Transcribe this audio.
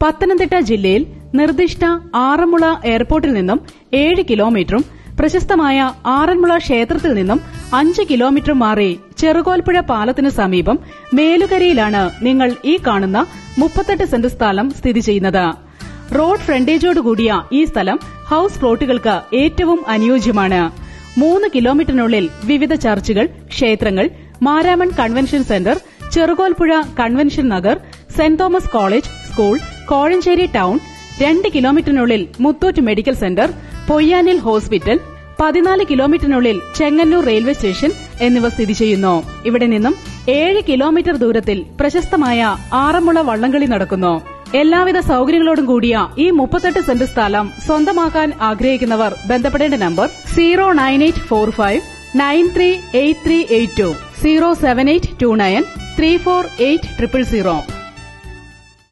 പത്തനംതിട്ട ജില്ലയിൽ നിർദ്ദിഷ്ട ആറന്മുള എയർപോർട്ടിൽ നിന്നും 7 കിലോമീറ്ററും പ്രശസ്തമായ ആറന്മുള ക്ഷേത്രത്തിൽ നിന്നും 5 കിലോമീറ്റർ മാറി ചെറുകോൽപ്പുഴ പാലത്തിനു സമീപം മേലുകരയിലാണ് നിങ്ങൾ ഈ കാണുന്ന 38 സെന്റ് സ്ഥലം സ്ഥിതി ചെയ്യുന്നത്. റോഡ് ഫ്രണ്ടേജോടുകൂടിയ ഈ സ്ഥലം ഹൌസ് പ്ലോട്ടുകൾക്ക് ഏറ്റവും അനുയോജ്യമാണ്. 3 കിലോമീറ്ററിനുള്ളിൽ വിവിധ ചർച്ചുകൾ, ക്ഷേത്രങ്ങൾ, Maramon convention centre, Cherukolpuzha convention Nagar, saint Thomas college, school, Kozhencherry town, 2 കിലോമീറ്ററിനുള്ളിൽ Muthoot medical centre, Poyyanil hospital, 14 കിലോമീറ്ററിനുള്ളിൽ ചെങ്ങന്നൂർ റെയിൽവേ സ്റ്റേഷൻ എന്നിവ സ്ഥിതി ചെയ്യുന്നു. ഇവിടെ നിന്നും 7 കിലോമീറ്റർ ദൂരത്തിൽ പ്രശസ്തമായ ആറന്മുള വള്ളംകളി നടക്കുന്നു. എല്ലാവിധ സൌകര്യങ്ങളോടും കൂടിയ ഈ 38 സെന്റ് സ്ഥലം സ്വന്തമാക്കാൻ ആഗ്രഹിക്കുന്നവർ ബന്ധപ്പെടേണ്ട നമ്പർ 09845 938382 07829 348 000.